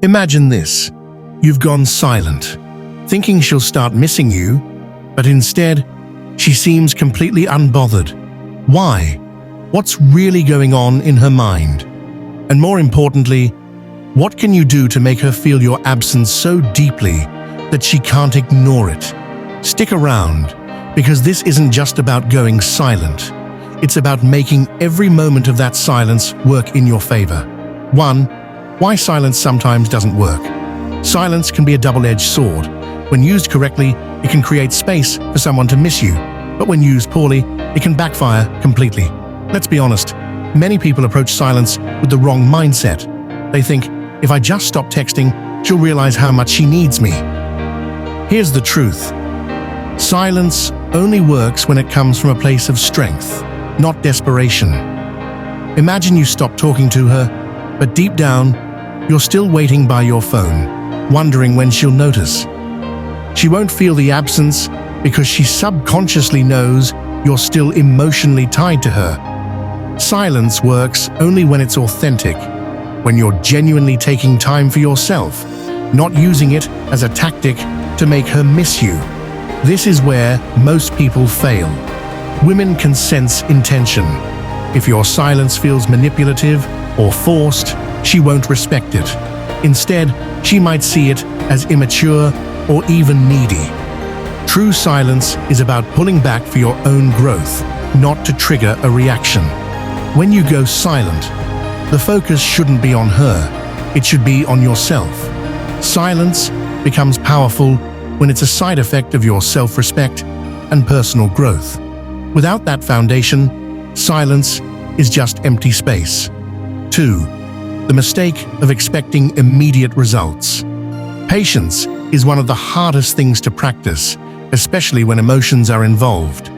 Imagine this. You've gone silent, thinking she'll start missing you, but instead, she seems completely unbothered. Why? What's really going on in her mind? And more importantly, what can you do to make her feel your absence so deeply that she can't ignore it? Stick around, because this isn't just about going silent. It's about making every moment of that silence work in your favor. 1. Why silence sometimes doesn't work. Silence can be a double-edged sword. When used correctly, it can create space for someone to miss you, but when used poorly, it can backfire completely. Let's be honest, many people approach silence with the wrong mindset. They think, if I just stop texting, she'll realize how much she needs me. Here's the truth. Silence only works when it comes from a place of strength, not desperation. Imagine you stop talking to her, but deep down, you're still waiting by your phone, wondering when she'll notice. She won't feel the absence because she subconsciously knows you're still emotionally tied to her. Silence works only when it's authentic, when you're genuinely taking time for yourself, not using it as a tactic to make her miss you. This is where most people fail. Women can sense intention. If your silence feels manipulative or forced, she won't respect it. Instead, she might see it as immature or even needy. True silence is about pulling back for your own growth, not to trigger a reaction. When you go silent, the focus shouldn't be on her, it should be on yourself. Silence becomes powerful when it's a side effect of your self-respect and personal growth. Without that foundation, silence is just empty space. 2. The mistake of expecting immediate results. Patience is one of the hardest things to practice, especially when emotions are involved.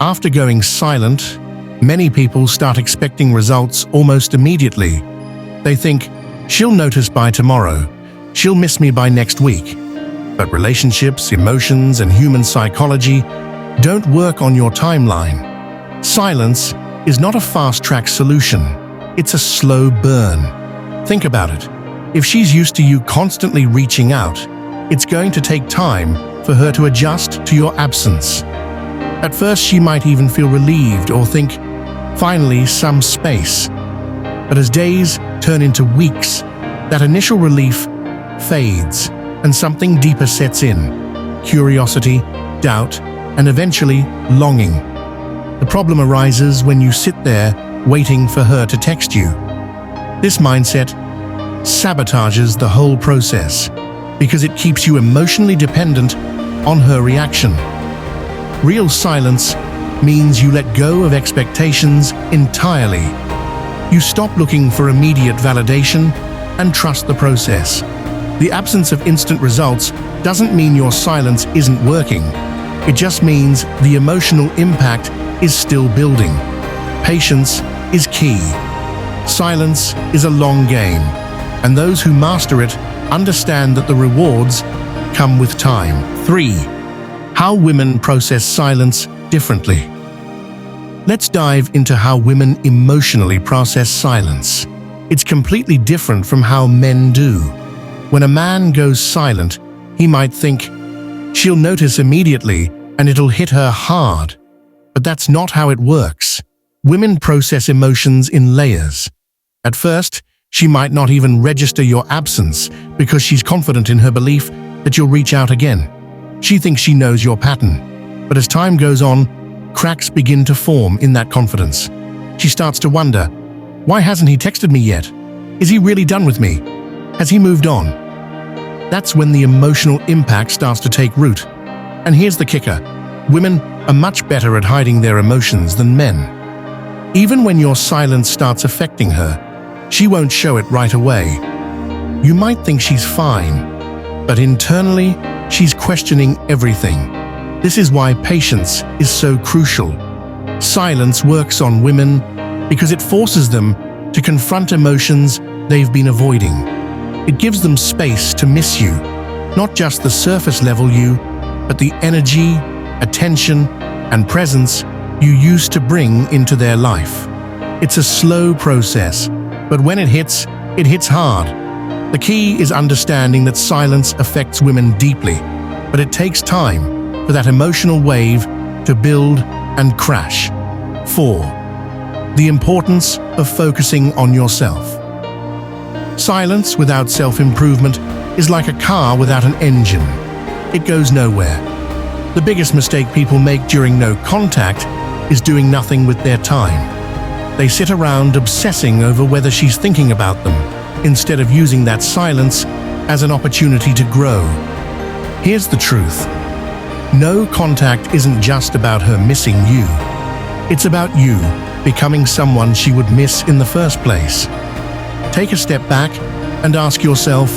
After going silent, many people start expecting results almost immediately. They think, she'll notice by tomorrow, she'll miss me by next week. But relationships, emotions, and human psychology don't work on your timeline. Silence is not a fast-track solution. It's a slow burn. Think about it. If she's used to you constantly reaching out, it's going to take time for her to adjust to your absence. At first, she might even feel relieved or think, finally, some space. But as days turn into weeks, that initial relief fades and something deeper sets in: curiosity, doubt, and eventually longing. The problem arises when you sit there waiting for her to text you. This mindset sabotages the whole process because it keeps you emotionally dependent on her reaction. Real silence means you let go of expectations entirely. You stop looking for immediate validation and trust the process. The absence of instant results doesn't mean your silence isn't working. It just means the emotional impact is still building. Patience is key. Silence is a long game, and those who master it understand that the rewards come with time. 3. How women process silence differently. Let's dive into how women emotionally process silence. It's completely different from how men do. When a man goes silent, he might think, she'll notice immediately and it'll hit her hard. But that's not how it works. Women process emotions in layers. At first, she might not even register your absence because she's confident in her belief that you'll reach out again. She thinks she knows your pattern. But as time goes on, cracks begin to form in that confidence. She starts to wonder, why hasn't he texted me yet? Is he really done with me? Has he moved on? That's when the emotional impact starts to take root. And here's the kicker. Women are much better at hiding their emotions than men. Even when your silence starts affecting her, she won't show it right away. You might think she's fine, but internally, she's questioning everything. This is why patience is so crucial. Silence works on women because it forces them to confront emotions they've been avoiding. It gives them space to miss you, not just the surface-level you, but the energy, attention, and presence you used to bring into their life. It's a slow process, but when it hits hard. The key is understanding that silence affects women deeply, but it takes time for that emotional wave to build and crash. 4. The importance of focusing on yourself. Silence without self-improvement is like a car without an engine. It goes nowhere. The biggest mistake people make during no contact is doing nothing with their time. They sit around obsessing over whether she's thinking about them, instead of using that silence as an opportunity to grow. Here's the truth. No contact isn't just about her missing you. It's about you becoming someone she would miss in the first place. Take a step back and ask yourself,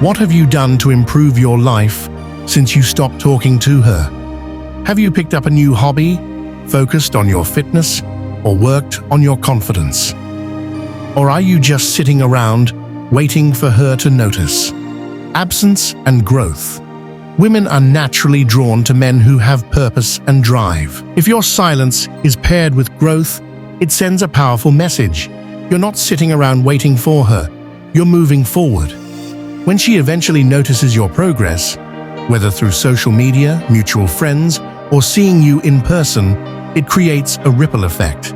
what have you done to improve your life since you stopped talking to her? Have you picked up a new hobby, focused on your fitness, or worked on your confidence? Or are you just sitting around waiting for her to notice? Absence and growth. Women are naturally drawn to men who have purpose and drive. If your silence is paired with growth, it sends a powerful message. You're not sitting around waiting for her, you're moving forward. When she eventually notices your progress, whether through social media, mutual friends, or seeing you in person, it creates a ripple effect.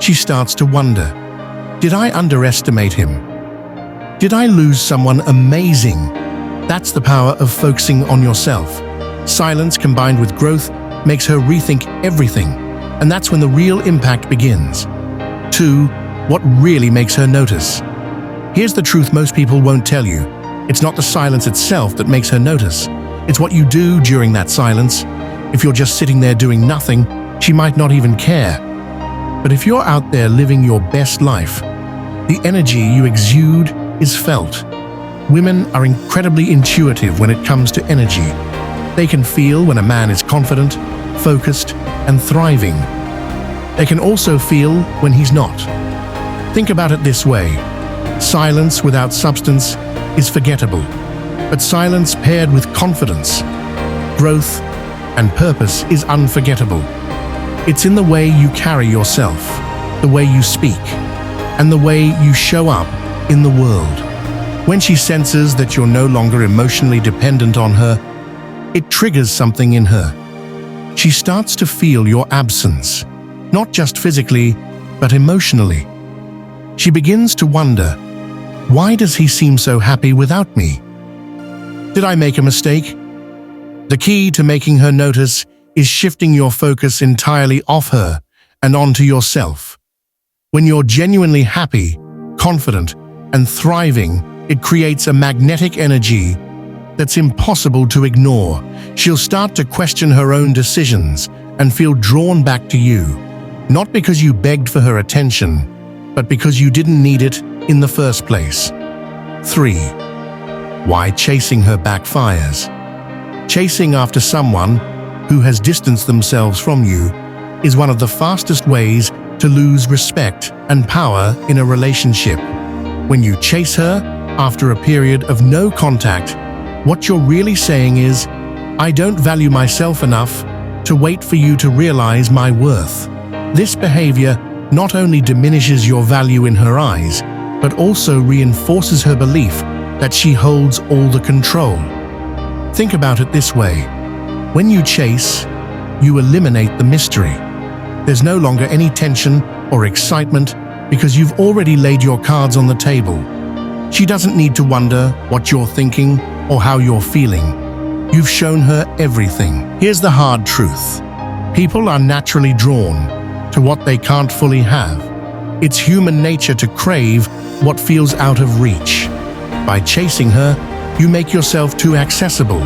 She starts to wonder, did I underestimate him? Did I lose someone amazing? That's the power of focusing on yourself. Silence combined with growth makes her rethink everything, and that's when the real impact begins. 2. What really makes her notice? Here's the truth most people won't tell you. It's not the silence itself that makes her notice. It's what you do during that silence. If you're just sitting there doing nothing, she might not even care. But if you're out there living your best life, the energy you exude is felt. Women are incredibly intuitive when it comes to energy. They can feel when a man is confident, focused, and thriving. They can also feel when he's not. Think about it this way. Silence without substance is forgettable, but silence paired with confidence, growth, and purpose is unforgettable. It's in the way you carry yourself, the way you speak, and the way you show up in the world. When she senses that you're no longer emotionally dependent on her, it triggers something in her. She starts to feel your absence, not just physically, but emotionally. She begins to wonder, why does he seem so happy without me? Did I make a mistake? The key to making her notice is shifting your focus entirely off her and onto yourself. When you're genuinely happy, confident, and thriving, it creates a magnetic energy that's impossible to ignore. She'll start to question her own decisions and feel drawn back to you, not because you begged for her attention, but because you didn't need it in the first place. 3. Why chasing her backfires. Chasing after someone who has distanced themselves from you is one of the fastest ways to lose respect and power in a relationship. When you chase her after a period of no contact, what you're really saying is, I don't value myself enough to wait for you to realize my worth. This behavior not only diminishes your value in her eyes, but also reinforces her belief that she holds all the control. Think about it this way. When you chase, you eliminate the mystery. There's no longer any tension or excitement because you've already laid your cards on the table. She doesn't need to wonder what you're thinking or how you're feeling. You've shown her everything. Here's the hard truth. People are naturally drawn to what they can't fully have. It's human nature to crave what feels out of reach. By chasing her, you make yourself too accessible,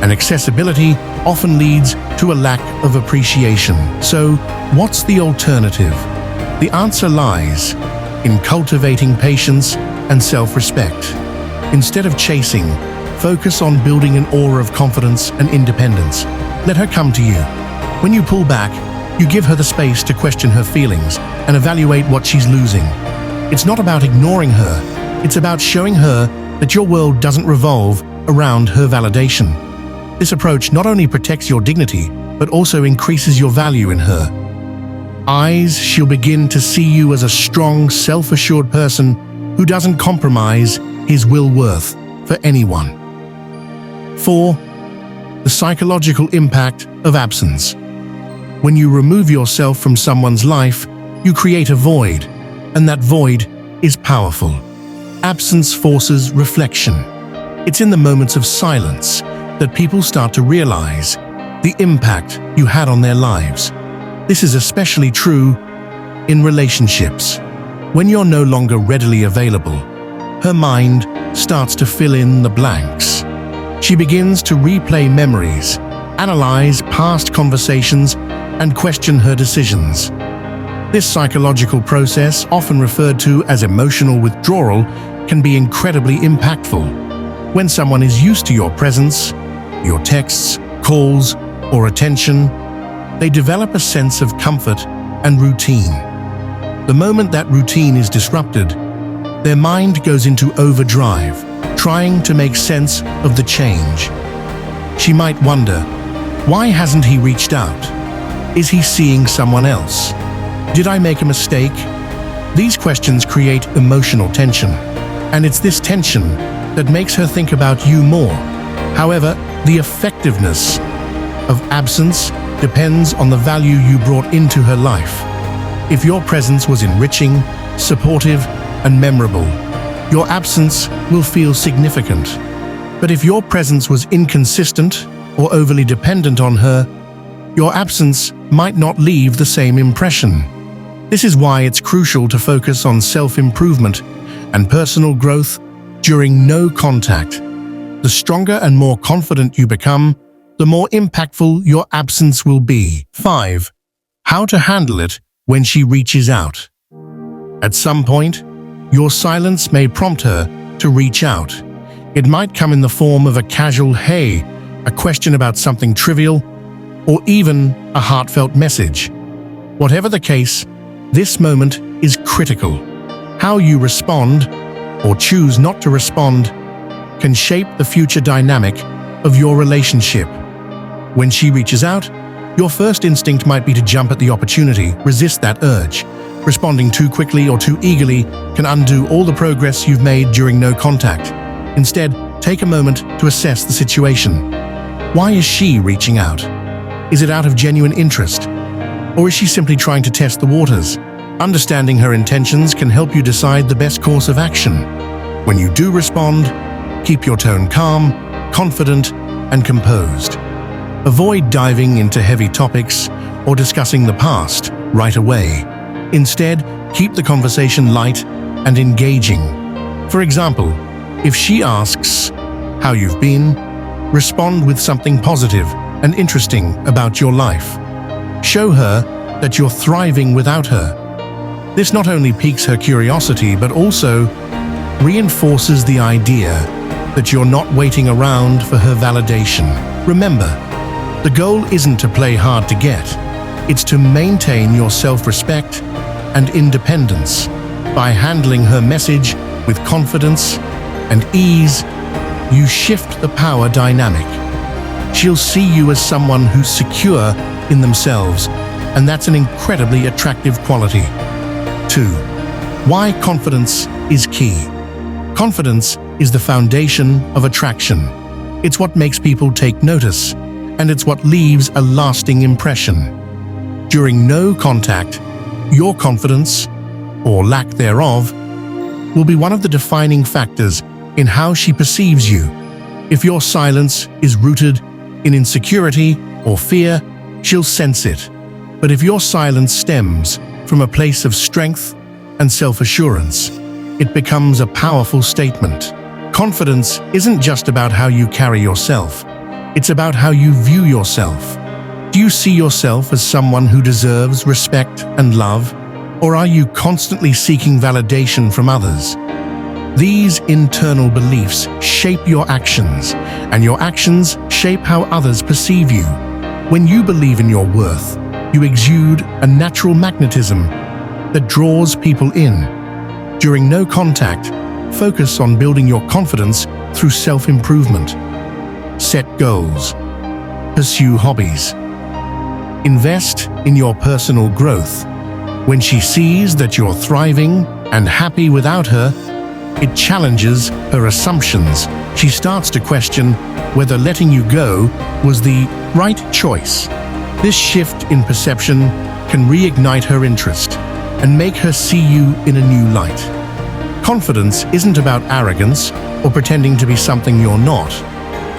and accessibility often leads to a lack of appreciation. So, what's the alternative? The answer lies in cultivating patience and self-respect. Instead of chasing, focus on building an aura of confidence and independence. Let her come to you. When you pull back, you give her the space to question her feelings and evaluate what she's losing. It's not about ignoring her, it's about showing her that your world doesn't revolve around her validation. This approach not only protects your dignity, but also increases your value in her eyes. She'll begin to see you as a strong, self-assured person who doesn't compromise his will worth for anyone. 4. The psychological impact of absence. When you remove yourself from someone's life, you create a void, and that void is powerful. Absence forces reflection. It's in the moments of silence that people start to realize the impact you had on their lives. This is especially true in relationships. When you're no longer readily available, her mind starts to fill in the blanks. She begins to replay memories, analyze past conversations, and question her decisions. This psychological process, often referred to as emotional withdrawal, can be incredibly impactful. When someone is used to your presence, your texts, calls, or attention, they develop a sense of comfort and routine. The moment that routine is disrupted, their mind goes into overdrive, trying to make sense of the change. She might wonder, why hasn't he reached out? Is he seeing someone else? Did I make a mistake? These questions create emotional tension, and it's this tension that makes her think about you more. However, the effectiveness of absence depends on the value you brought into her life. If your presence was enriching, supportive, and memorable, your absence will feel significant. But if your presence was inconsistent or overly dependent on her, your absence might not leave the same impression. This is why it's crucial to focus on self-improvement and personal growth during no contact. The stronger and more confident you become, the more impactful your absence will be. 5. How to handle it when she reaches out. At some point, your silence may prompt her to reach out. It might come in the form of a casual "hey," a question about something trivial, or even a heartfelt message. Whatever the case, this moment is critical. How you respond, or choose not to respond, can shape the future dynamic of your relationship. When she reaches out, your first instinct might be to jump at the opportunity, resist that urge. Responding too quickly or too eagerly can undo all the progress you've made during no contact. Instead, take a moment to assess the situation. Why is she reaching out? Is it out of genuine interest? Or is she simply trying to test the waters? Understanding her intentions can help you decide the best course of action. When you do respond, keep your tone calm, confident, and composed. Avoid diving into heavy topics or discussing the past right away. Instead, keep the conversation light and engaging. For example, if she asks how you've been, respond with something positive and interesting about your life. Show her that you're thriving without her. This not only piques her curiosity, but also reinforces the idea that you're not waiting around for her validation. Remember, the goal isn't to play hard to get. It's to maintain your self-respect and independence. By handling her message with confidence and ease, you shift the power dynamic. She'll see you as someone who's secure in themselves, and that's an incredibly attractive quality. 2. Why confidence is key. Confidence is the foundation of attraction. It's what makes people take notice, and it's what leaves a lasting impression. During no contact, your confidence, or lack thereof, will be one of the defining factors in how she perceives you. If your silence is rooted in insecurity or fear, she'll sense it. But if your silence stems from a place of strength and self-assurance, it becomes a powerful statement. Confidence isn't just about how you carry yourself. It's about how you view yourself. Do you see yourself as someone who deserves respect and love, or are you constantly seeking validation from others? These internal beliefs shape your actions, and your actions shape how others perceive you. When you believe in your worth, you exude a natural magnetism that draws people in. During no contact, focus on building your confidence through self-improvement. Set goals. Pursue hobbies. Invest in your personal growth. When she sees that you're thriving and happy without her, It challenges her assumptions. She starts to question whether letting you go was the right choice. This shift in perception can reignite her interest and make her see you in a new light. Confidence isn't about arrogance or pretending to be something you're not.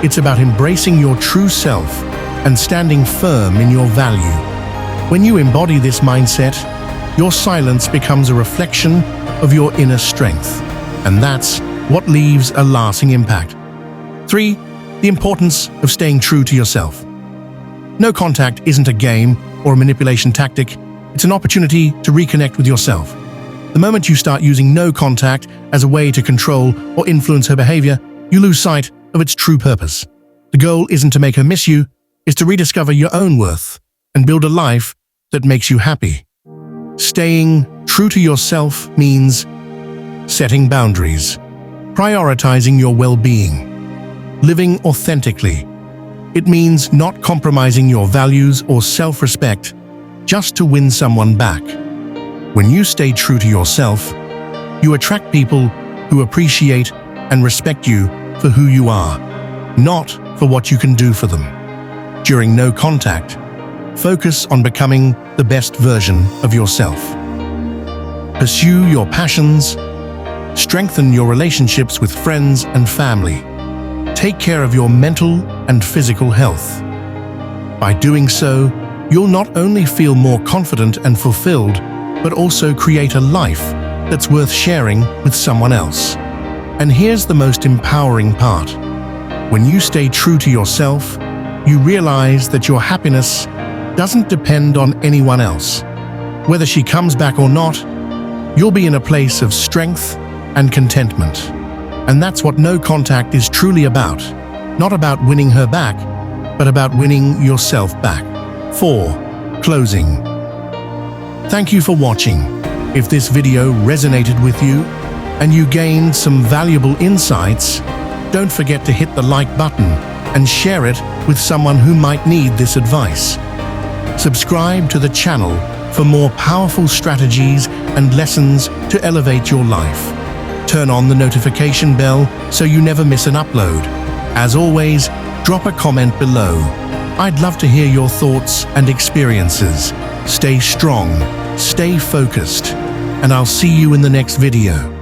It's about embracing your true self and standing firm in your value. When you embody this mindset, your silence becomes a reflection of your inner strength, and that's what leaves a lasting impact. 3. The importance of staying true to yourself. No contact isn't a game or a manipulation tactic. It's an opportunity to reconnect with yourself. The moment you start using no contact as a way to control or influence her behavior, you lose sight of its true purpose. The goal isn't to make her miss you, it's to rediscover your own worth and build a life that makes you happy. Staying true to yourself means setting boundaries, prioritizing your well-being, living authentically. It means not compromising your values or self-respect just to win someone back. When you stay true to yourself, you attract people who appreciate and respect you for who you are, not for what you can do for them. During no contact, focus on becoming the best version of yourself. Pursue your passions, strengthen your relationships with friends and family. Take care of your mental and physical health. By doing so, you'll not only feel more confident and fulfilled, but also create a life that's worth sharing with someone else. And here's the most empowering part. When you stay true to yourself, you realize that your happiness doesn't depend on anyone else. Whether she comes back or not, you'll be in a place of strength and contentment. And that's what no contact is truly about. Not about winning her back, but about winning yourself back. 4. Closing. Thank you for watching. If this video resonated with you and you gained some valuable insights, don't forget to hit the like button and share it with someone who might need this advice. Subscribe to the channel for more powerful strategies and lessons to elevate your life. Turn on the notification bell so you never miss an upload. As always, drop a comment below. I'd love to hear your thoughts and experiences. Stay strong, stay focused, and I'll see you in the next video.